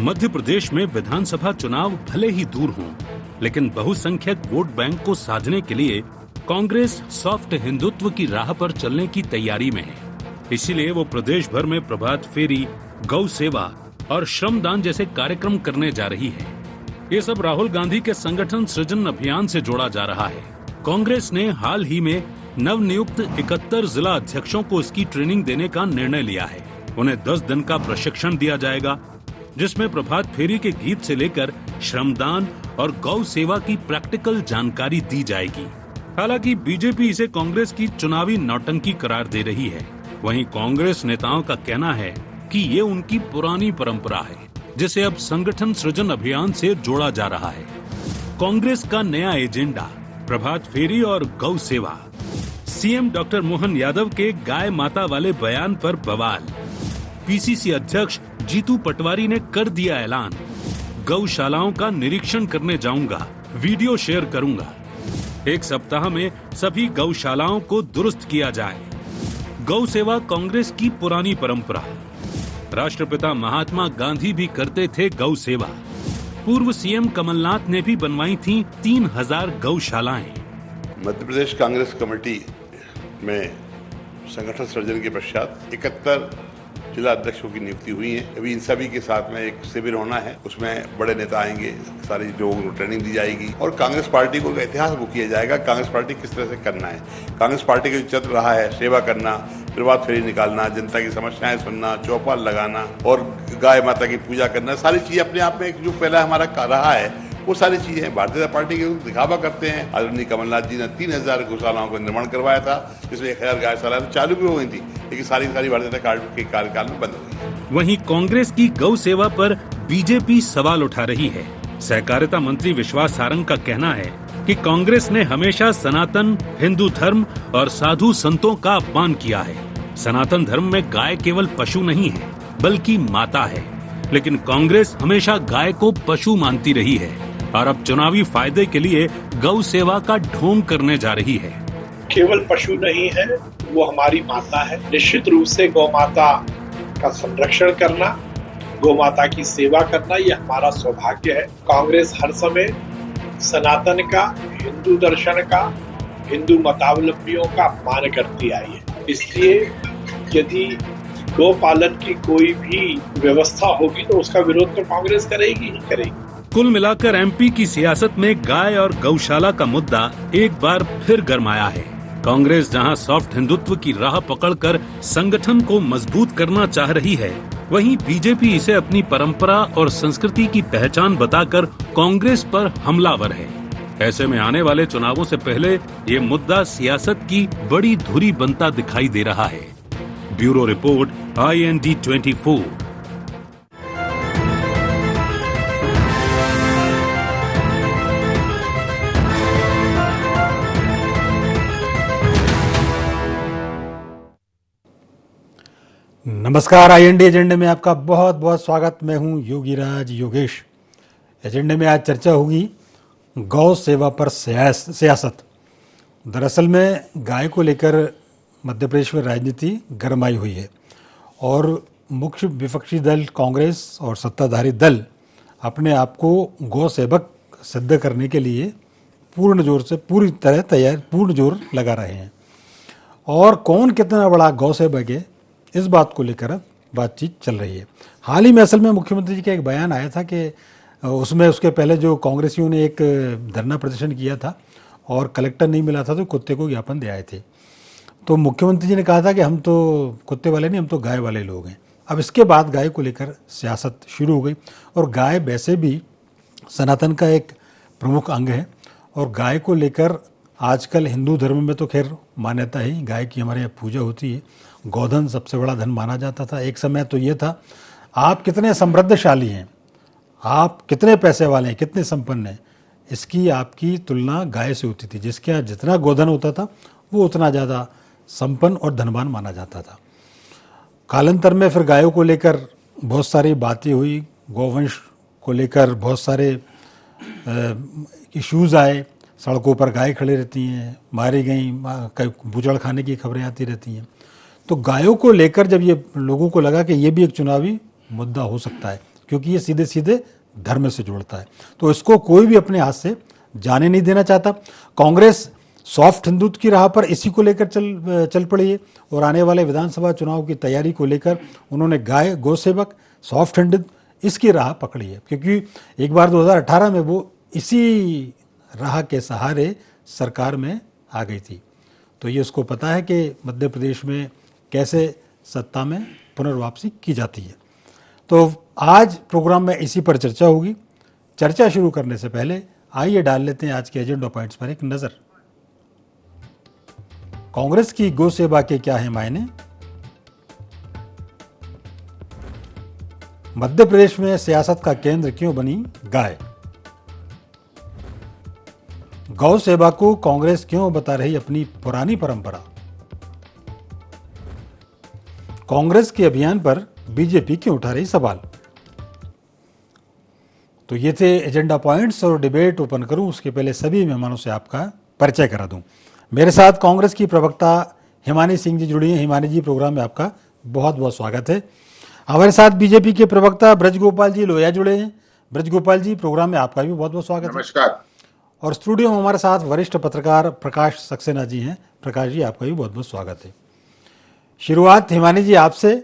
मध्य प्रदेश में विधानसभा चुनाव भले ही दूर हों, लेकिन बहुसंख्यक वोट बैंक को साधने के लिए कांग्रेस सॉफ्ट हिंदुत्व की राह पर चलने की तैयारी में है। इसीलिए वो प्रदेश भर में प्रभात फेरी, गौ सेवा और श्रमदान जैसे कार्यक्रम करने जा रही है। ये सब राहुल गांधी के संगठन सृजन अभियान से जोड़ा जा रहा है। कांग्रेस ने हाल ही में नवनियुक्त 71 जिला अध्यक्षों को इसकी ट्रेनिंग देने का निर्णय लिया है। उन्हें 10 दिन का प्रशिक्षण दिया जाएगा, जिसमें प्रभात फेरी के गीत से लेकर श्रमदान और गौ सेवा की प्रैक्टिकल जानकारी दी जाएगी। हालांकि बीजेपी इसे कांग्रेस की चुनावी नौटंकी करार दे रही है। वहीं कांग्रेस नेताओं का कहना है कि ये उनकी पुरानी परंपरा है, जिसे अब संगठन सृजन अभियान से जोड़ा जा रहा है। कांग्रेस का नया एजेंडा प्रभात फेरी और गौ सेवा। सीएम डॉक्टर मोहन यादव के गाय माता वाले बयान पर बवाल। पीसीसी अध्यक्ष जीतू पटवारी ने कर दिया ऐलान, गौशालाओं का निरीक्षण करने जाऊंगा, वीडियो शेयर करूंगा। 1 सप्ताह में सभी गौशालाओं को दुरुस्त किया जाए। गौ सेवा कांग्रेस की पुरानी परंपरा। राष्ट्रपिता महात्मा गांधी भी करते थे गौ सेवा। पूर्व सीएम कमलनाथ ने भी बनवाई थी 3000 गौशालाएं। मध्य प्रदेश कांग्रेस कमेटी में संगठन सृजन के पश्चात 71 जिला अध्यक्षों की नियुक्ति हुई है। अभी इन सभी के साथ में एक शिविर होना है, उसमें बड़े नेता आएंगे, सारी लोगों को ट्रेनिंग दी जाएगी और कांग्रेस पार्टी को इतिहास बुक किया जाएगा। कांग्रेस पार्टी किस तरह से करना है। कांग्रेस पार्टी का जो चल रहा है, सेवा करना, प्रभात फेरी निकालना, जनता की समस्याएं सुनना, चौपाल लगाना और गाय माता की पूजा करना, सारी चीजें अपने आप में एक जो पहला हमारा रहा है वो सारी चीजें हैं। भारतीय जनता पार्टी के दिखावा करते हैं। आदरणीय कमलनाथ जी ने 3000 गौशालाओं का निर्माण करवाया था, जिसमें 1000 गौशाला चालू भी हो गई थी, लेकिन सारी भारतीय जनता के कार्यकाल में बंद हो गई। वहीं कांग्रेस की गौ सेवा पर बीजेपी सवाल उठा रही है। सहकारिता मंत्री विश्वास सारंग का कहना है कि कांग्रेस ने हमेशा सनातन हिंदू धर्म और साधु संतों का अपमान किया है। सनातन धर्म में गाय केवल पशु नहीं है, बल्कि माता है। लेकिन कांग्रेस हमेशा गाय को पशु मानती रही है और अब चुनावी फायदे के लिए गौ सेवा का ढोंग करने जा रही है। केवल पशु नहीं है, वो हमारी माता है। निश्चित रूप से गौ माता का संरक्षण करना, गौ माता की सेवा करना, ये हमारा सौभाग्य है। कांग्रेस हर समय सनातन का, हिंदू दर्शन का, हिंदू मतावलंबियों का अपमान करती आई है। इसलिए यदि गौ पालन की कोई भी व्यवस्था होगी तो उसका विरोध तो कांग्रेस करेगी ही करेगी। कुल मिलाकर एमपी की सियासत में गाय और गौशाला का मुद्दा एक बार फिर गरमाया है। कांग्रेस जहां सॉफ्ट हिंदुत्व की राह पकड़कर संगठन को मजबूत करना चाह रही है, वहीं बीजेपी इसे अपनी परंपरा और संस्कृति की पहचान बताकर कांग्रेस पर हमलावर है। ऐसे में आने वाले चुनावों से पहले ये मुद्दा सियासत की बड़ी धुरी बनता दिखाई दे रहा है। Bureau report, IND 24। नमस्कार, IND एजेंडे में आपका बहुत बहुत स्वागत। मैं हूं योगीराज योगेश। एजेंडे में आज चर्चा होगी गौ सेवा पर सियासत। दरअसल में गाय को लेकर मध्य प्रदेश में राजनीति गरमाई हुई है और मुख्य विपक्षी दल कांग्रेस और सत्ताधारी दल अपने आप को गौ सेवक सिद्ध करने के लिए पूर्ण जोर लगा रहे हैं। और कौन कितना बड़ा गौ सेवक है, इस बात को लेकर बातचीत चल रही है। हाल ही में असल में मुख्यमंत्री जी का एक बयान आया था कि उसमें उसके पहले जो कांग्रेसियों ने एक धरना प्रदर्शन किया था और कलेक्टर नहीं मिला था तो कुत्ते को ज्ञापन दे आए थे। तो मुख्यमंत्री जी ने कहा था कि हम तो कुत्ते वाले नहीं, हम तो गाय वाले लोग हैं। अब इसके बाद गाय को लेकर सियासत शुरू हो गई और गाय वैसे भी सनातन का एक प्रमुख अंग है और गाय को लेकर आजकल हिंदू धर्म में तो खैर मान्यता है, गाय की हमारे यहाँ पूजा होती है। गोधन सबसे बड़ा धन माना जाता था। एक समय तो ये था, आप कितने समृद्धशाली हैं, आप कितने पैसे वाले हैं, कितने संपन्न हैं, इसकी आपकी तुलना गाय से होती थी। जिसके यहाँ जितना गोधन होता था वो उतना ज़्यादा संपन्न और धनवान माना जाता था। कालांतर में फिर गायों को लेकर बहुत सारी बातें हुई, गौवंश को लेकर बहुत सारे इश्यूज़ आए। सड़कों पर गाय खड़ी रहती हैं, मारी गई, बूचड़ खाने की खबरें आती रहती हैं। तो गायों को लेकर जब ये लोगों को लगा कि ये भी एक चुनावी मुद्दा हो सकता है, क्योंकि ये सीधे सीधे धर्म से जोड़ता है। तो इसको कोई भी अपने हाथ से जाने नहीं देना चाहता। कांग्रेस सॉफ्ट हिंदुत्व की राह पर इसी को लेकर चल पड़ी है और आने वाले विधानसभा चुनाव की तैयारी को लेकर उन्होंने गाय गौ सेवक सॉफ्ट हिंदुत्व इसकी राह पकड़ी है, क्योंकि एक बार 2018 में वो इसी राह के सहारे सरकार में आ गई थी। तो ये उसको पता है कि मध्य प्रदेश में कैसे सत्ता में पुनर्वापसी की जाती है। तो आज प्रोग्राम में इसी पर चर्चा होगी। चर्चा शुरू करने से पहले आइए डाल लेते हैं आज के एजेंडा पॉइंट्स पर एक नजर। कांग्रेस की गौ सेवा के क्या है मायने? मध्य प्रदेश में सियासत का केंद्र क्यों बनी गाय? गौ सेवा को कांग्रेस क्यों बता रही अपनी पुरानी परंपरा? कांग्रेस के अभियान पर बीजेपी क्यों उठा रही सवाल? तो ये थे एजेंडा पॉइंट्स और डिबेट ओपन करूं उसके पहले सभी मेहमानों से आपका परिचय करा दूं। मेरे साथ कांग्रेस की प्रवक्ता हिमानी सिंह जी जुड़ी हैं। हिमानी जी, प्रोग्राम में आपका बहुत बहुत स्वागत है। हमारे साथ बीजेपी के प्रवक्ता ब्रजगोपाल जी लोहिया जुड़े हैं। ब्रजगोपाल जी, प्रोग्राम में आपका भी बहुत बहुत स्वागत है। नमस्कार। और स्टूडियो में हमारे साथ वरिष्ठ पत्रकार प्रकाश सक्सेना जी हैं। प्रकाश जी, आपका भी बहुत बहुत स्वागत है। शुरुआत हिमानी जी आपसे।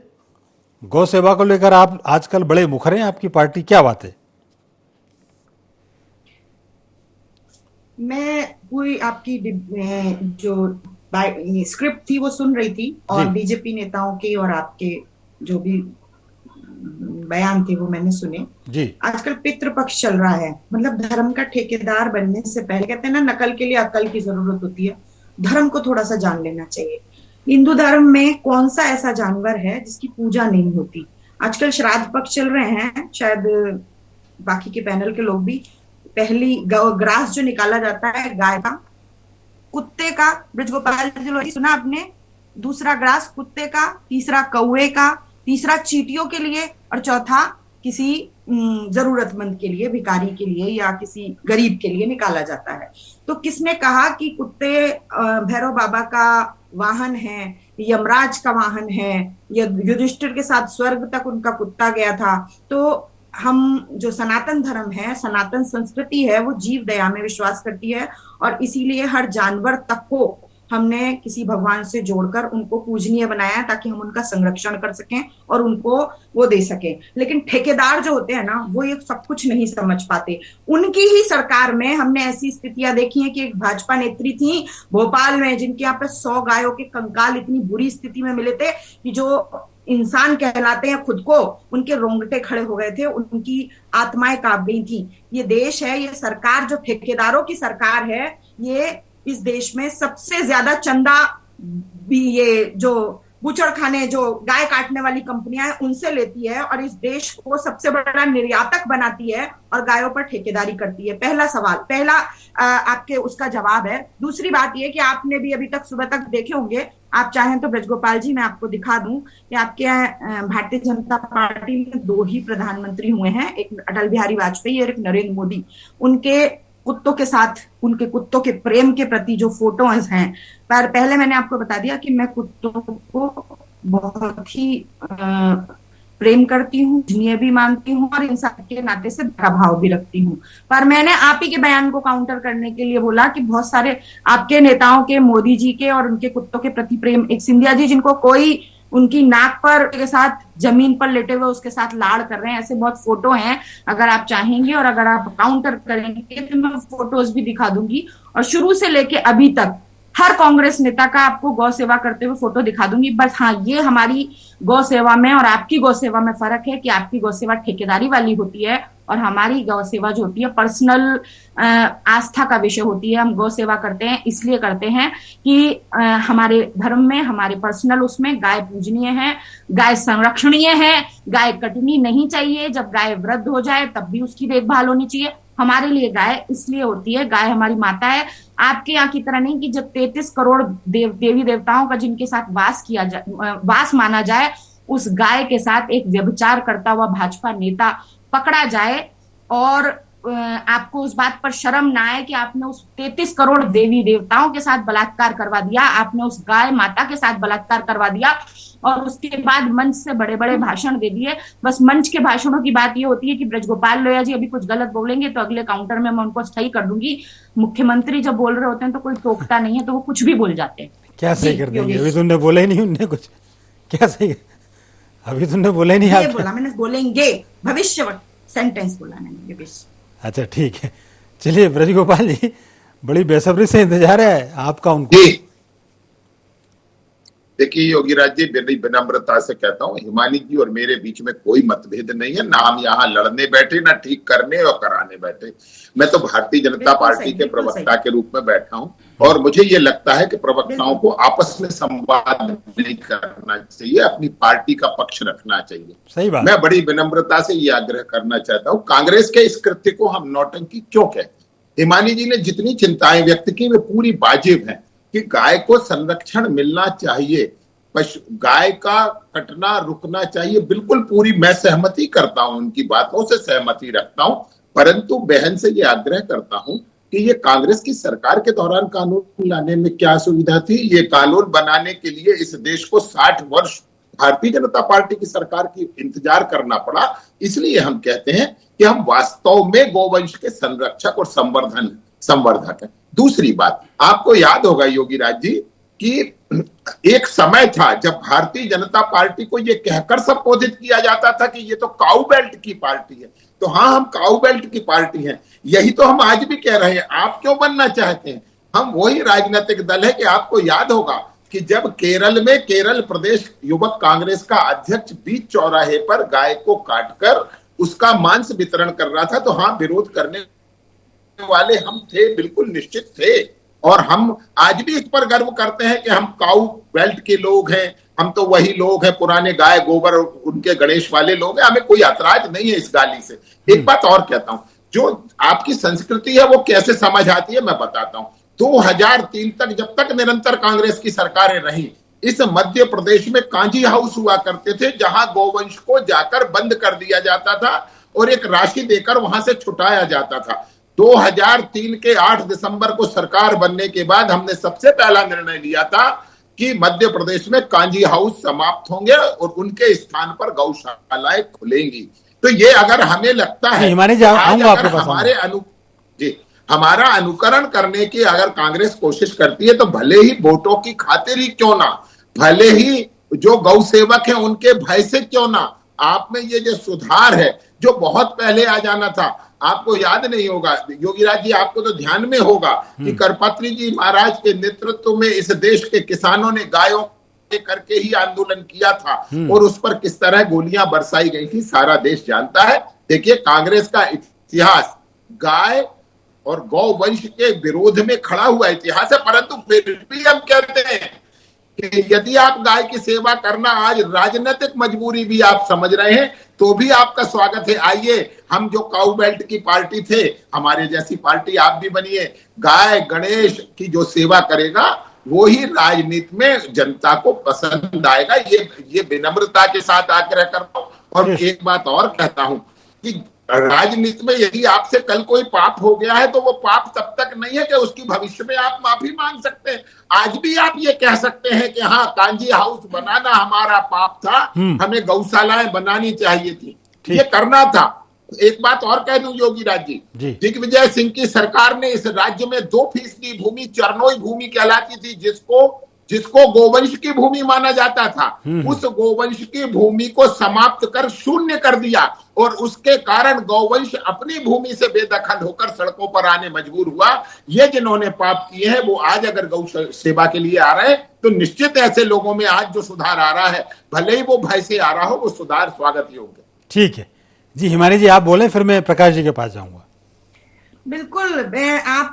गौ सेवा को लेकर आप आजकल बड़े मुखर हैं, आपकी पार्टी, क्या बात है? मैं पूरी आपकी जो स्क्रिप्ट थी वो सुन रही थी और बीजेपी नेताओं के और आपके जो भी बयान थे वो मैंने सुने जी। आजकल पितृपक्ष चल रहा है, मतलब धर्म का ठेकेदार बनने से पहले कहते हैं ना, नकल के लिए अकल की जरूरत होती है। धर्म को थोड़ा सा जान लेना चाहिए। हिंदू धर्म में कौन सा ऐसा जानवर है जिसकी पूजा नहीं होती? आजकल श्राद्ध पक्ष चल रहे हैं, शायद बाकी के पैनल के लोग भी। पहली ग्रास जो निकाला जाता है गाय का, कुत्ते का, ब्रजगोपाल जी सुना आपने? दूसरा ग्रास कुत्ते का, तीसरा कौवे का, तीसरा चींटियों के लिए और चौथा किसी जरूरतमंद के लिए, भिखारी के लिए या किसी गरीब के लिए निकाला जाता है। तो किसने कहा कि कुत्ते भैरव बाबा का वाहन है, यमराज का वाहन है, या युधिष्ठिर के साथ स्वर्ग तक उनका कुत्ता गया था? तो हम जो सनातन धर्म है, सनातन संस्कृति है, वो जीव दया में विश्वास करती है और इसीलिए हर जानवर तक को हमने किसी भगवान से जोड़कर उनको पूजनीय बनाया है ताकि हम उनका संरक्षण कर सकें और उनको वो दे सकें। लेकिन ठेकेदार जो होते हैं ना, वो ये सब कुछ नहीं समझ पाते। उनकी ही सरकार में हमने ऐसी स्थितियां देखी हैं कि एक भाजपा नेत्री थी भोपाल में, जिनके यहाँ पे 100 गायों के कंकाल इतनी बुरी स्थिति में मिले थे कि जो इंसान कहलाते हैं खुद को, उनके रोंगटे खड़े हो गए थे, उनकी आत्माएं कांप गई थी। ये देश है, ये सरकार जो ठेकेदारों की सरकार है, ये इस देश में सबसे ज्यादा चंदा भी ये जो बूचड़ खाने, जो गाय काटने वाली कंपनियां हैं, उनसे लेती है और इस देश को सबसे बड़ा निर्यातक बनाती है और गायों पर ठेकेदारी करती है। पहला सवाल, पहला आपके उसका जवाब है। दूसरी बात यह कि आपने भी अभी तक सुबह तक देखे होंगे, आप चाहें तो ब्रजगोपाल जी मैं आपको दिखा दूं कि आपके भारतीय जनता पार्टी में 2 ही प्रधानमंत्री हुए हैं, एक अटल बिहारी वाजपेयी और एक नरेंद्र मोदी। उनके कुत्तों के साथ, उनके कुत्तों के प्रेम के प्रति जो फोटोज हैं, पर पहले मैंने आपको बता दिया कि मैं कुत्तों को बहुत ही प्रेम करती हूँ, पूजनीय भी मानती हूँ और इंसान के नाते से भाव भी रखती हूँ। पर मैंने आप ही के बयान को काउंटर करने के लिए बोला कि बहुत सारे आपके नेताओं के, मोदी जी के और उनके कुत्तों के प्रति प्रेम, एक सिंधिया जी जिनको कोई उनकी नाक पर के साथ जमीन पर लेटे हुए उसके साथ लाड़ कर रहे हैं, ऐसे बहुत फोटो हैं। अगर आप चाहेंगे और अगर आप काउंटर करेंगे तो मैं फोटोज भी दिखा दूंगी और शुरू से लेके अभी तक हर कांग्रेस नेता का आपको गौ सेवा करते हुए फोटो दिखा दूंगी। बस हाँ, ये हमारी गौ सेवा में और आपकी गौ सेवा में फर्क है कि आपकी गौ सेवा ठेकेदारी वाली होती है और हमारी गौ सेवा जो होती है पर्सनल आस्था का विषय होती है। हम गौ सेवा करते हैं, इसलिए करते हैं कि हमारे धर्म में, हमारे पर्सनल उसमें गाय पूजनीय है, गाय संरक्षणीय है, गाय कटनी नहीं चाहिए। जब गाय वृद्ध हो जाए तब भी उसकी देखभाल होनी चाहिए। हमारे लिए गाय इसलिए होती है, गाय हमारी माता है। आपके यहाँ की तरह नहीं कि जब 33 करोड़ देवी देवताओं का जिनके साथ वास माना जाए, उस गाय के साथ एक व्यभिचार करता हुआ भाजपा नेता पकड़ा जाए और आपको उस बात पर शर्म ना आए कि आपने उस 33 करोड़ देवी देवताओं के साथ बलात्कार करवा दिया, आपने उस गाय माता के साथ बलात्कार करवा दिया और उसके बाद मंच से बड़े बड़े भाषण दे दिए। बस मंच के भाषणों की बात ये होती है कि ब्रजगोपाल लोहिया जी अभी कुछ गलत बोलेंगे तो अगले काउंटर में मैं उनको सही कर दूंगी। मुख्यमंत्री जब बोल रहे होते हैं तो कोई टोकता नहीं है, तो वो कुछ भी बोल जाते हैं। क्या सही कर देंगे? अभी तुमने बोला ही नहीं उनने कुछ, क्या सही? अभी तुमने बोला ही नहीं। ये बोला मैंने, बोलेंगे, भविष्य सेंटेंस बोला मैंने। अच्छा ठीक है, चलिए ब्रजगोपाल जी, बड़ी बेसब्री से इंतजार है आपका उनको। देखिए योगीराज जी, बड़ी विनम्रता से कहता हूँ, हिमानी जी और मेरे बीच में कोई मतभेद नहीं है, ना हम यहाँ लड़ने बैठे ना ठीक करने और कराने बैठे। मैं तो भारतीय जनता पार्टी के प्रवक्ता के रूप में बैठा हूँ और मुझे ये लगता है कि प्रवक्ताओं को आपस में संवाद नहीं करना चाहिए, अपनी पार्टी का पक्ष रखना चाहिए। सही बात। मैं बड़ी विनम्रता से ये आग्रह करना चाहता हूँ, कांग्रेस के इस कृत्य को हम नौटंकी क्यों कहते? हिमानी जी ने जितनी चिंताएं व्यक्त की वे पूरी वाजिब हैं कि गाय को संरक्षण मिलना चाहिए, गाय का कटना रुकना चाहिए, बिल्कुल पूरी मैं सहमति करता हूं, उनकी बातों से सहमति रखता हूं। परंतु बहन से ये आग्रह करता हूं कि ये कांग्रेस की सरकार के दौरान कानून लाने में क्या सुविधा थी? ये कानून बनाने के लिए इस देश को 60 वर्ष भारतीय जनता पार्टी की सरकार की इंतजार करना पड़ा। इसलिए हम कहते हैं कि हम वास्तव में गोवंश के संरक्षक और संवर्धक हैं। दूसरी बात, आपको याद होगा योगीराज जी कि एक समय था जब भारतीय जनता पार्टी को ये कहकर संबोधित किया जाता था कि ये तो काऊ बेल्ट की पार्टी है। तो हाँ, हम काऊ बेल्ट की पार्टी हैं, यही तो हम आज भी कह रहे हैं। आप क्यों बनना चाहते हैं? हम वही राजनीतिक दल है कि आपको याद होगा कि जब केरल में केरल प्रदेश युवक कांग्रेस का अध्यक्ष बीच चौराहे पर गाय को काटकर उसका मांस वितरण कर रहा था, तो हाँ, विरोध करने वाले हम थे, बिल्कुल निश्चित थे। और हम आज भी इस पर गर्व करते हैं कि हम काऊ बेल्ट के लोग हैं, हम तो वही लोग हैं, पुराने गाय गोबर उनके गणेश वाले लोग हैं, हमें कोई ऐतराज नहीं है इस गाली से। एक बात और कहता हूं, जो आपकी संस्कृति है वो कैसे समझ आती है मैं बताता हूं। 2003 तक, जब तक निरंतर कांग्रेस की सरकारें रही, इस मध्य प्रदेश में कांजी हाउस हुआ करते थे जहां गोवंश को जाकर बंद कर दिया जाता था और एक राशि देकर वहां से छुटाया जाता था। 2003 के 8 दिसंबर को सरकार बनने के बाद हमने सबसे पहला निर्णय लिया था कि मध्य प्रदेश में कांजी हाउस समाप्त होंगे और उनके स्थान पर गौशालाएं खुलेंगी। तो ये अगर हमें लगता है हमारा अनुकरण करने की अगर कांग्रेस कोशिश करती है, तो भले ही वोटों की खातिर ही क्यों ना, भले ही जो गौ सेवक हैं उनके भय से क्यों ना, आप में ये जो सुधार है जो बहुत पहले आ जाना था। आपको याद नहीं होगा योगीराज जी, आपको तो ध्यान में होगा कि करपत्री जी महाराज के नेतृत्व में इस देश के किसानों ने गायों करके ही आंदोलन किया था और उस पर किस तरह गोलियां बरसाई गई थी, सारा देश जानता है। देखिए, कांग्रेस का इतिहास गाय और गौ वंश के विरोध में खड़ा हुआ इतिहास है, परंतु फिर भी हम कहते हैं कि यदि आप गाय की सेवा करना आज राजनीतिक मजबूरी भी आप समझ रहे हैं तो भी आपका स्वागत है। आइए, हम जो काऊ बेल्ट की पार्टी थे, हमारे जैसी पार्टी आप भी बनिए। गाय गणेश की जो सेवा करेगा वो ही राजनीति में जनता को पसंद आएगा। ये विनम्रता के साथ आग्रह करता हूं। और एक बात और कहता हूं कि राजनीति में यदि आपसे कल कोई पाप हो गया है तो वो पाप तब तक नहीं है कि उसकी भविष्य में आप माफी मांग सकते हैं। आज भी आप ये कह सकते हैं कि हाँ, कांजी हाउस बनाना हमारा पाप था, हमें गौशालाएं बनानी चाहिए थी, ये करना था। एक बात और कह दूं योगीराज जी, दिग्विजय सिंह की सरकार ने इस राज्य में 2% भूमि चरनोई भूमि कहलाती थी, जिसको गोवंश की भूमि माना जाता था, उस गोवंश की भूमि को समाप्त कर शून्य कर दिया और उसके कारण गौवंश अपनी भूमि से बेदखल होकर सड़कों पर आने मजबूर हुआ। ये जिन्होंने पाप किए हैं वो आज अगर गौ सेवा के लिए आ रहे हैं तो निश्चित ऐसे लोगों में आज जो सुधार आ रहा है, भले ही वो भय से आ रहा हो, वो सुधार स्वागत योग्य। ठीक है जी, हिमानी जी आप बोले, फिर मैं प्रकाश जी के पास जाऊंगा। बिल्कुल, आप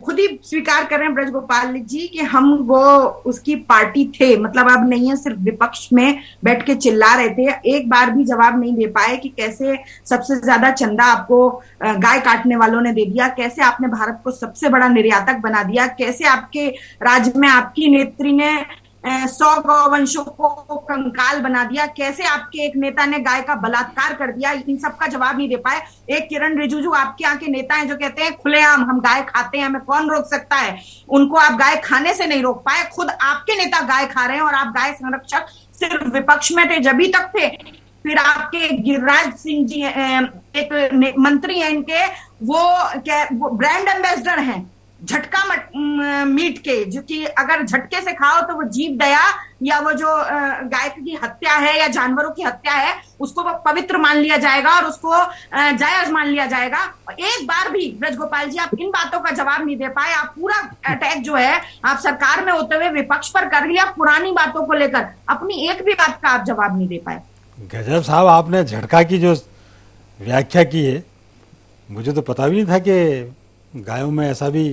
खुद ही स्वीकार कर रहे हैं ब्रजगोपाल जी कि हम वो उसकी पार्टी थे, मतलब अब नहीं है, सिर्फ विपक्ष में बैठ के चिल्ला रहे थे। एक बार भी जवाब नहीं दे पाए कि कैसे सबसे ज्यादा चंदा आपको गाय काटने वालों ने दे दिया, कैसे आपने भारत को सबसे बड़ा निर्यातक बना दिया, कैसे आपके राज्य में आपकी नेत्री ने 100 गौवंशों को कंकाल बना दिया, कैसे आपके एक नेता ने गाय का बलात्कार कर दिया, इन सब का जवाब नहीं दे पाए। एक किरण रिजिजू आपके यहाँ के नेता हैं जो कहते हैं खुलेआम हम गाय खाते हैं, हमें कौन रोक सकता है, उनको आप गाय खाने से नहीं रोक पाए। खुद आपके नेता गाय खा रहे हैं और आप गाय संरक्षक सिर्फ विपक्ष में थे जब तक थे। फिर आपके गिरिराज सिंह जी एक मंत्री हैं इनके, वो ब्रांड एम्बेसडर हैं झटका मीट के, जो कि अगर झटके से खाओ तो वो जीव दया या वो जो गाय की हत्या है या जानवरों की हत्या है उसको वो पवित्र मान लिया जाएगा और उसको जायज मान लिया जाएगा। एक बार भी ब्रजगोपाल जी आप इन बातों का जवाब नहीं दे पाए। आप पूरा अटैक जो है आप सरकार में होते हुए विपक्ष पर कर लिया, पुरानी बातों को लेकर अपनी एक भी बात का आप जवाब नहीं दे पाए। गजब साहब, आपने झटका की जो व्याख्या की है, मुझे तो पता भी नहीं था कि गायों में ऐसा भी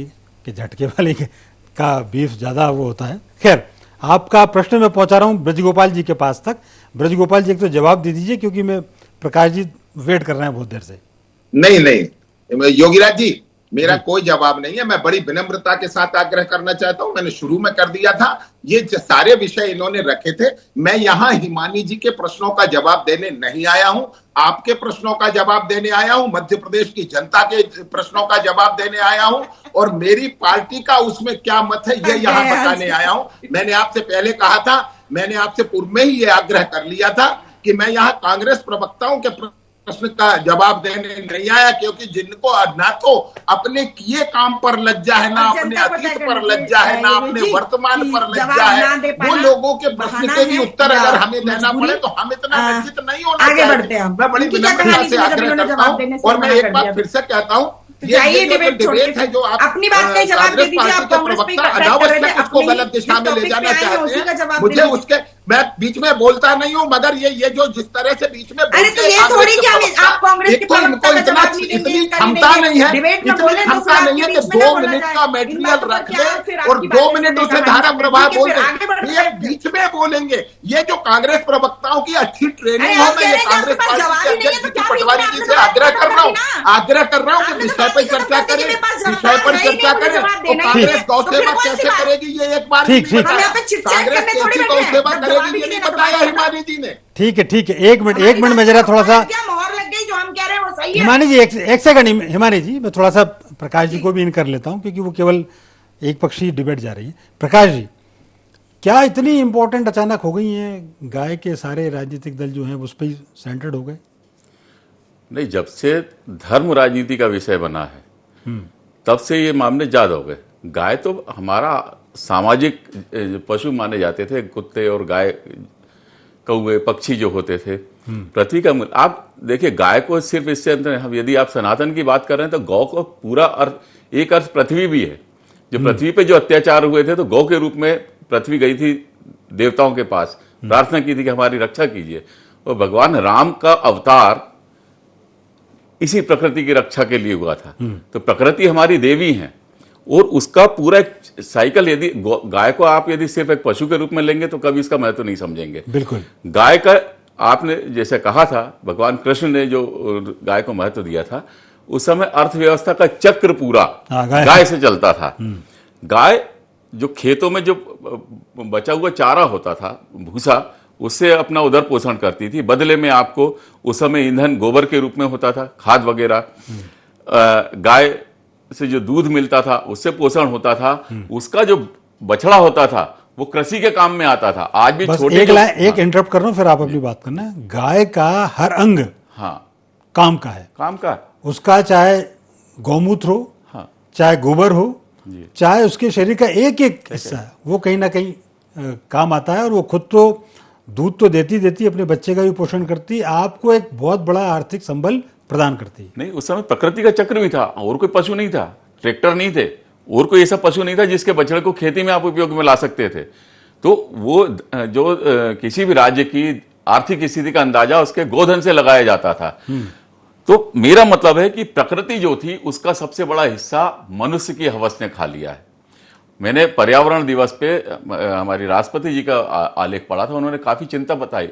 कि झटके वाले का बीफ ज़्यादा वो होता है। खैर, आपका प्रश्न मैं पहुंचा रहा हूं ब्रजगोपाल जी के पास तक। ब्रजगोपाल जी एक तो जवाब दे दीजिए, क्योंकि मैं प्रकाश जी वेट कर रहे हैं बहुत देर से। नहीं योगीराज जी, मेरा कोई जवाब नहीं है। मैं बड़ी विनम्रता के साथ आग्रह करना चाहता हूं, मैंने शुरू में कर दिया था। ये सारे विषय इन्होंने रखे थे। मैं यहाँ हिमानी जी के प्रश्नों का जवाब देने नहीं आया हूं, आपके प्रश्नों का जवाब देने आया हूं, मध्य प्रदेश की जनता के प्रश्नों का जवाब देने आया हूं, और मेरी पार्टी का उसमें क्या मत है ये यहाँ बताने आया हूं। मैंने आपसे पहले कहा था, मैंने आपसे पूर्व में ही ये आग्रह कर लिया था कि मैं यहाँ कांग्रेस प्रवक्ताओं के प्रश्न का जवाब देने नहीं आया, क्योंकि जिनको ना तो अपने किए काम पर लज्जा है, ना अपने अतीत पर लज्जा है, ना अपने वर्तमान पर लज्जा है, वो लोगों के प्रश्न के भी उत्तर अगर हमें देना पड़े तो हम इतना लज्जित नहीं होना चाहिए। मैं बड़ी विनम्रता से आग्रह करता हूँ, और मैं एक बार फिर से कहता हूँ, ये डिबेट है जो आप अपनी बात का जवाब दे दीजिए। आप कांग्रेस पे अनावश्यक उसको गलत दिशा में ले जाना चाहते हैं। मुझे उसके, मैं बीच में बोलता नहीं हूँ, मगर ये जो जिस तरह से बीच में अरे तो ये थोड़ी कि आप कांग्रेस के इनको इतनी क्षमता नहीं है, इतनी क्षमता नहीं है कि 2 मिनट का मटेरियल रख ले और 2 मिनट उसे धारा प्रवाह बोल दे, ये बीच में बोलेंगे। ये जो कांग्रेस प्रवक्ताओं की अच्छी ट्रेनिंग हो, मैं ये कांग्रेस पार्टी के अध्यक्ष जीतू पटवारी जी से आग्रह कर रहा हूँ कि विषय पर चर्चा करें, विषय पर चर्चा करें। तो कांग्रेस गौ सेवा कैसे करेगी ये एक बार, कांग्रेस कैसी गौ सेवा करेगी ये नहीं बताया हिमानी जी ने। ठीक है, एक मिनट में जरा थोड़ा सा मोहर लग गई जो हम कह रहे हैं वो सही है। हिमानी जी एक सेकंड, हिमानी जी मैं थोड़ा सा प्रकाश जी को भी इन कर लेता हूं, क्योंकि वो केवल एक पक्षी डिबेट जा रही है। प्रकाश जी, क्या इतनी इंपॉर्टेंट अचानक हो गई हैं गाय के सारे राजनीतिक दल जो हैं उस पर सेंटर्ड हो गए? नहीं, जब से धर्म राजनीति का विषय बना है तब से ये मामले ज्यादा हो गए। गाय तो हमारा सामाजिक पशु माने जाते थे, कुत्ते और गाय, कौवे, पक्षी जो होते थे पृथ्वी का मूल। आप देखिए, गाय को सिर्फ इससे अंतर, हम यदि आप सनातन की बात कर रहे हैं तो गौ को पूरा अर्थ, एक अर्थ पृथ्वी भी है। जो पृथ्वी पे जो अत्याचार हुए थे तो गौ के रूप में पृथ्वी गई थी देवताओं के पास, प्रार्थना की थी कि हमारी रक्षा कीजिए। और भगवान राम का अवतार इसी प्रकृति की रक्षा के लिए हुआ था। तो प्रकृति हमारी देवी है, और उसका पूरा एक साइकिल, यदि गाय को आप यदि सिर्फ एक पशु के रूप में लेंगे तो कभी इसका महत्व नहीं समझेंगे। बिल्कुल, गाय का आपने जैसे कहा था, भगवान कृष्ण ने जो गाय को महत्व दिया था, उस समय अर्थव्यवस्था का चक्र पूरा गाय से चलता था। गाय जो खेतों में जो बचा हुआ चारा होता था, भूसा, उससे अपना उदर पोषण करती थी। बदले में आपको उस समय ईंधन गोबर के रूप में होता था, खाद वगैरह। गाय से जो दूध मिलता था उससे पोषण होता था। उसका जो बछड़ा होता था वो कृषि के काम में आता था। आज भी छोटे एक इंटरप्ट कर रहा हूं, फिर आप अपनी बात करना। गाय का हर अंग काम का है, उसका चाहे गौमूत्र हो, चाहे गोबर हो, चाहे उसके शरीर का एक एक हिस्सा है, वो कहीं ना कहीं काम आता है। और वो खुद तो दूध तो देती अपने बच्चे का भी पोषण करती, आपको एक बहुत बड़ा आर्थिक संबल प्रदान करती। नहीं, उस समय प्रकृति का चक्र भी था, और कोई पशु नहीं था, ट्रैक्टर नहीं थे, और कोई ऐसा पशु नहीं था जिसके बछड़े को खेती में आप उपयोग में ला सकते थे। तो वो जो किसी भी राज्य की आर्थिक स्थिति का अंदाजा उसके गोधन से लगाया जाता था। तो मेरा मतलब है कि प्रकृति जो थी उसका सबसे बड़ा हिस्सा मनुष्य की हवस ने खा लिया है। मैंने पर्यावरण दिवस पे हमारी राष्ट्रपति जी का आलेख पढ़ा था, उन्होंने काफी चिंता बताई।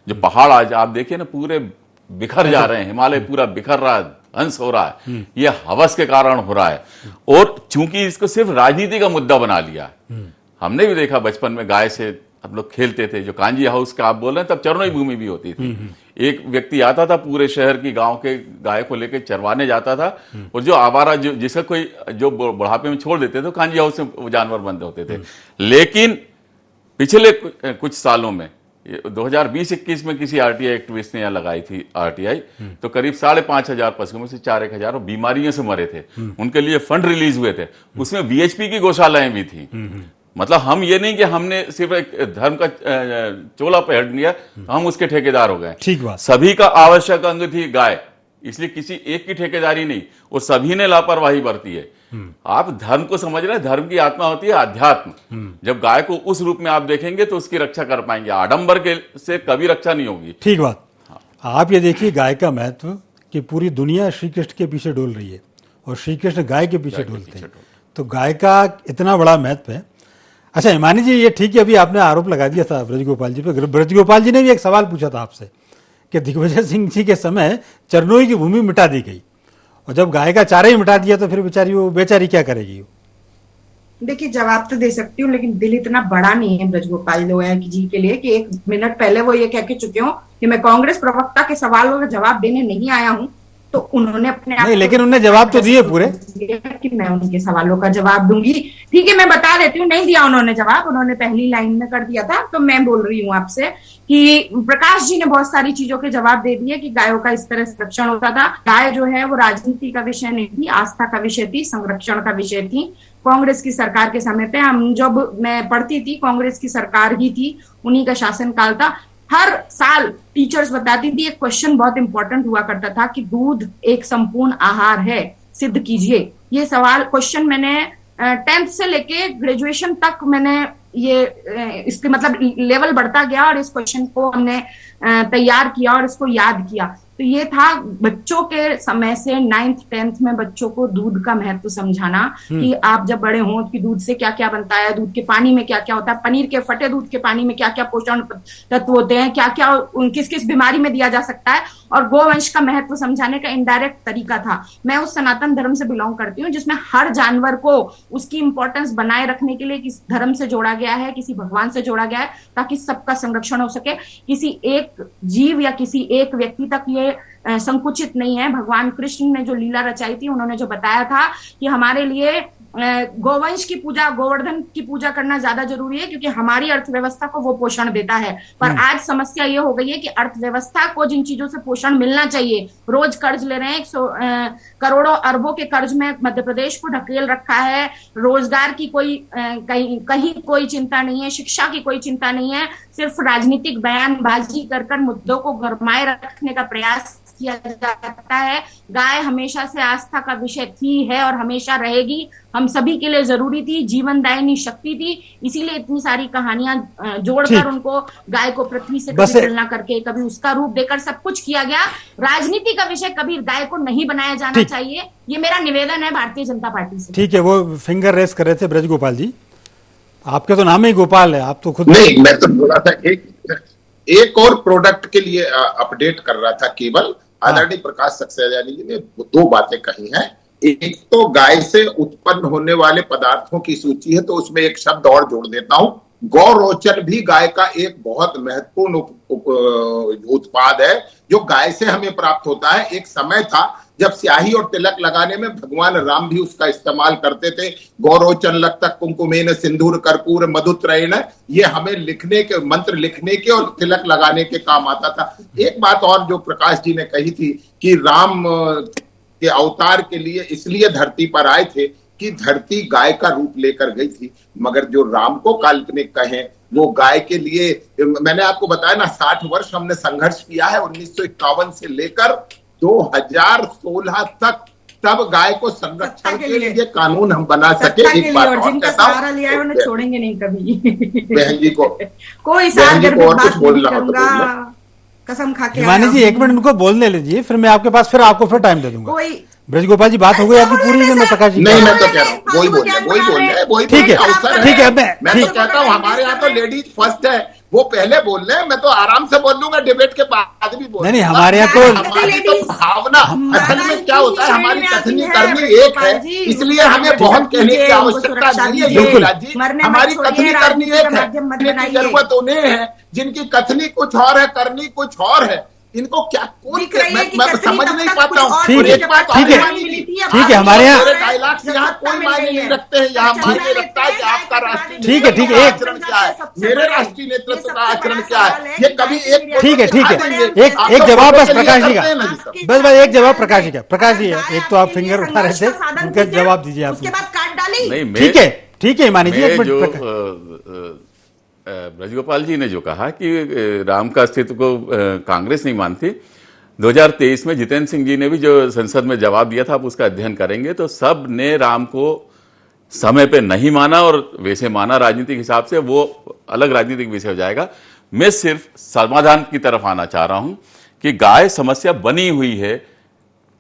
जो पहाड़ आज आप देखिए ना, पूरे बिखर जा रहे हैं, हिमालय पूरा बिखर रहा है, ध्वंस हो रहा है, ये हवस के कारण हो रहा है। और चूंकि इसको सिर्फ राजनीति का मुद्दा बना लिया, हमने भी देखा बचपन में गाय से हम लोग खेलते थे। जो कांजी हाउस का आप बोल रहे हैं, तब चरनोई भूमि भी होती थी। एक व्यक्ति आता था, पूरे शहर की गांव के गाय को लेकर चरवाने जाता था, और जो आवारा जिसका कोई जो बुढ़ापे में छोड़ देते थे, कांजी हाउस में वो जानवर बंद होते थे। लेकिन पिछले कुछ सालों में 2020-21 में किसी आरटीआई एक्टिविस्ट ने यहाँ लगाई थी आरटीआई, तो करीब 5,500 पशुओं में से 4,000 बीमारियों से मरे थे। उनके लिए फंड रिलीज हुए थे, उसमें वीएचपी की गौशालाएं भी थी। मतलब हम ये नहीं कि हमने सिर्फ एक धर्म का चोला पहन लिया, हम उसके ठेकेदार हो गए। ठीक बात। सभी का आवश्यक अंग थी गाय, इसलिए किसी एक की ठेकेदारी नहीं, वो सभी ने लापरवाही बरती है। आप धर्म को समझ रहे हैं, धर्म की आत्मा होती है अध्यात्म। जब गाय को उस रूप में आप देखेंगे तो उसकी रक्षा कर पाएंगे, आडंबर के से कभी रक्षा नहीं होगी। ठीक बात। आप ये देखिए गाय का महत्व कि पूरी दुनिया श्री कृष्ण के पीछे डोल रही है और श्री कृष्ण गाय के पीछे डोलते हैं, तो गाय का इतना बड़ा महत्व है। अच्छा हिमानी जी, ये ठीक है, अभी आपने आरोप लगा दिया था ब्रजगोपाल जी पे। ब्रजगोपाल जी ने भी एक सवाल पूछा था आपसे कि दिग्विजय सिंह जी के समय चरनोई की भूमि मिटा दी गई, और जब गाय का चारा ही मिटा दिया तो फिर बेचारी क्या करेगी? देखिए, जवाब तो दे सकती हूँ, लेकिन दिल इतना बड़ा नहीं है ब्रजगोपाल जी के लिए कि 1 मिनट पहले वो ये कह के चुके हो कि मैं कांग्रेस प्रवक्ता के सवालों का जवाब देने नहीं आया हूँ। तो उन्होंने अपने नहीं, लेकिन उन्होंने जवाब तो दिए पूरे कि मैं उनके सवालों का जवाब दूंगी। ठीक है, मैं बता देती हूँ, नहीं दिया उन्होंने जवाब, उन्होंने पहली लाइन में कर दिया था। तो मैं बोल रही हूँ आपसे कि प्रकाश जी ने बहुत सारी चीजों के जवाब दे दिए कि गायों का इस तरह संरक्षण होता था। गाय जो है वो राजनीति का विषय नहीं थी, आस्था का विषय थी, संरक्षण का विषय थी। कांग्रेस की सरकार के समय पे जब मैं पढ़ती थी, कांग्रेस की सरकार ही थी, उन्हीं का शासनकाल था। हर साल टीचर्स बताती थी, एक क्वेश्चन बहुत इंपॉर्टेंट हुआ करता था कि दूध एक संपूर्ण आहार है, सिद्ध कीजिए। ये सवाल क्वेश्चन मैंने 10th से लेके ग्रेजुएशन तक मैंने ये इसके मतलब लेवल बढ़ता गया और इस क्वेश्चन को हमने तैयार किया और इसको याद किया। तो ये था बच्चों के समय से 9th 10th में बच्चों को दूध का महत्व समझाना कि आप जब बड़े हों कि दूध से क्या क्या बनता है, दूध के पानी में क्या क्या होता है, पनीर के फटे दूध के पानी में क्या क्या पोषण तत्व होते हैं, क्या क्या किस किस बीमारी में दिया जा सकता है, और गोवंश का महत्व समझाने का इनडायरेक्ट तरीका था। मैं उस सनातन धर्म से बिलोंग करती हूँ जिसमें हर जानवर को उसकी इंपॉर्टेंस बनाए रखने के लिए किसी धर्म से जोड़ा गया है, किसी भगवान से जोड़ा गया है, ताकि सबका संरक्षण हो सके। किसी एक जीव या किसी एक व्यक्ति तक ये संकुचित नहीं है। भगवान कृष्ण ने जो लीला रचाई थी, उन्होंने जो बताया था कि हमारे लिए गोवंश की पूजा, गोवर्धन की पूजा करना ज्यादा जरूरी है, क्योंकि हमारी अर्थव्यवस्था को वो पोषण देता है। पर आज समस्या ये हो गई है कि अर्थव्यवस्था को जिन चीजों से पोषण मिलना चाहिए, रोज कर्ज ले रहे हैं, करोड़ों अरबों के कर्ज में मध्य प्रदेश को ढकेल रखा है। रोजगार की कोई कहीं कोई चिंता नहीं है, शिक्षा की कोई चिंता नहीं है, सिर्फ राजनीतिक बयानबाजी कर मुद्दों को गरमाए रखने का प्रयास किया जाता है। गाय हमेशा से आस्था का विषय थी, है और हमेशा रहेगी। हम सभी के लिए जरूरी थी, जीवनदायिनी शक्ति थी, इसीलिए इतनी सारी कहानियां जोड़कर उनको गाय को पृथ्वी से कभी तुलना करके, कभी उसका रूप देकर सब कुछ किया गया। राजनीति का विषय कभी गाय को नहीं बनाया जाना चाहिए, ये मेरा निवेदन है भारतीय जनता पार्टी से। ठीक है, वो फिंगर रेस कर रहे थे ब्रजगोपाल जी, आपके तो नाम ही गोपाल है, आप तो खुद नहीं। मैं तो बोला था एक और प्रोडक्ट के लिए अपडेट कर रहा था केवल। आदरणीय प्रकाश सक्सेना जी ने 2 बातें कही हैं। एक तो गाय से उत्पन्न होने वाले पदार्थों की सूची है, तो उसमें एक शब्द और जोड़ देता हूं, गौरोचन भी गाय का एक बहुत महत्वपूर्ण उत्पाद है जो गाय से हमें प्राप्त होता है। एक समय था जब स्याही और तिलक लगाने में भगवान राम भी उसका इस्तेमाल करते थे। गौरोचन लगता कुंकुमेन सिंदूर कर्पूर मधुत्रयेण, ये हमें लिखने के मंत्र लिखने के और तिलक लगाने के काम आता था। एक बात और जो प्रकाश जी ने कही थी कि राम के अवतार के लिए इसलिए धरती पर आए थे कि धरती गाय का रूप लेकर गई थी, मगर जो राम को काल्पनिक कहें वो गाय के लिए, मैंने आपको बताया ना 60 वर्ष हमने संघर्ष किया है 1951 से लेकर 2016 तक, तब गाय को संरक्षण के लिए कानून हम बना सके। एक बात और कहता हूं, छोड़ेंगे नहीं कभी बहन जी को कोई और कुछ बोलना हो तो कसम खा के। हिमानी जी 1 मिनट उनको बोलने लीजिए, फिर मैं आपके पास आपको फिर टाइम दे दूंगा। ब्रजगोपाल जी बात हो गई आपकी पूरी में प्रकाश जी? नहीं, मैं तो कह रहा हूँ वही बोल रहे, वही ठीक है, ठीक है। मैं तो कहता हूँ हमारे यहाँ तो लेडीज फर्स्ट है, वो पहले बोल रहे हैं, मैं तो आराम से बोल लूंगा, डिबेट के बाद भी बोल। नहीं, हमारे यहाँ तो हमारी तो भावना, असल में क्या होता है, हमारी कथनी करनी एक है, इसलिए हमें बहुत कहने की आवश्यकता नहीं है योगीराज जी। हमारी कथनी करनी एक है, की जरूरत उन्हें है जिनकी कथनी कुछ और है, करनी कुछ और है। इनको क्या मैं समझ नहीं पाता हूँ। ठीक है, हमारे यहाँ डायलॉग्स यहाँ कोई मायने नहीं रखते हैं, यहाँ मायने रखता है कि आपका राष्ट्रीय ठीक है आचरण क्या है, मेरे राष्ट्रीय नेतृत्व का आचरण क्या है, ये कभी एक ठीक है एक जवाब बस प्रकाश जी का, बस एक जवाब प्रकाश जी का। प्रकाश जी, एक तो आप फिंगर उठा रहे थे, उनका जवाब दीजिए आप। ठीक है मानी जी। ब्रजगोपाल जी ने जो कहा कि राम का अस्तित्व को कांग्रेस नहीं मानती, 2023 में जितेंद्र सिंह जी ने भी जो संसद में जवाब दिया था, आप उसका अध्ययन करेंगे तो सब ने राम को समय पे नहीं माना और वैसे माना राजनीतिक हिसाब से, वो अलग राजनीतिक विषय हो जाएगा। मैं सिर्फ समाधान की तरफ आना चाह रहा हूं कि गाय समस्या बनी हुई है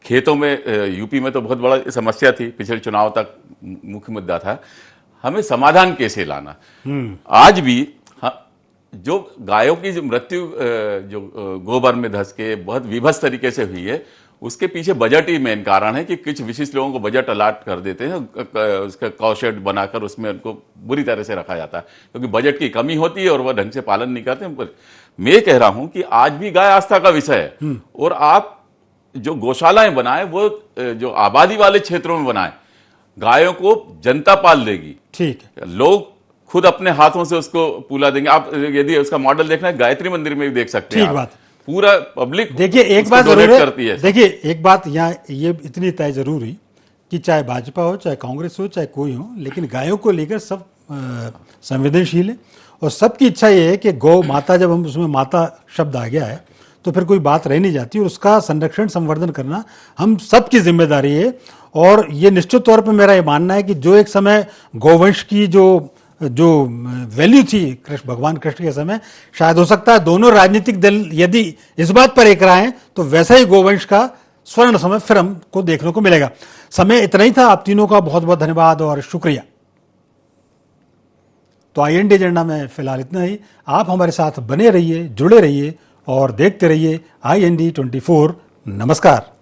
खेतों में। यूपी में तो बहुत बड़ा समस्या थी, पिछले चुनाव तक मुख्य मुद्दा था। हमें समाधान कैसे लाना। आज भी जो गायों की जो मृत्यु जो गोबर में धंस के बहुत विभत्स तरीके से हुई है, उसके पीछे बजट ही मेन कारण है कि कुछ विशिष्ट लोगों को बजट अलाट कर देते हैं, उसका कॉशेड बनाकर उसमें उनको बुरी तरह से रखा जाता है, क्योंकि बजट की कमी होती है और वह ढंग से पालन नहीं करते। मैं कह रहा हूं कि आज भी गाय आस्था का विषय है, और आप जो गौशालाएं बनाए वो जो आबादी वाले क्षेत्रों में बनाए, गायों को जनता पाल देगी। ठीक है, लोग खुद अपने हाथों से उसको पूला देंगे। आप यदि उसका मॉडल देखना है, गायत्री मंदिर में भी देख सकते हैं। ठीक बात, पूरा पब्लिक देखिए एक बात जरूर है, देखिए एक बात यहाँ ये इतनी तय जरूर हुई कि चाहे भाजपा हो, चाहे कांग्रेस हो, चाहे कोई हो, लेकिन गायों को लेकर सब संवेदनशील है, और सबकी इच्छा ये है कि गौ माता, जब हम उसमें माता शब्द आ गया है तो फिर कोई बात रह नहीं जाती, और उसका संरक्षण संवर्धन करना हम सबकी जिम्मेदारी है। और ये निश्चित तौर पर मेरा ये मानना है कि जो एक समय गौवंश की जो वैल्यू थी कृष्ण, भगवान कृष्ण के समय, शायद हो सकता है दोनों राजनीतिक दल यदि इस बात पर एक राय तो वैसा ही गौवंश का स्वर्ण समय फिर हमको देखने को मिलेगा। समय इतना ही था। आप तीनों का बहुत बहुत धन्यवाद और शुक्रिया। तो IND एजेंडा में फिलहाल इतना ही। आप हमारे साथ बने रहिए, जुड़े रहिए और देखते रहिए IND 24। नमस्कार।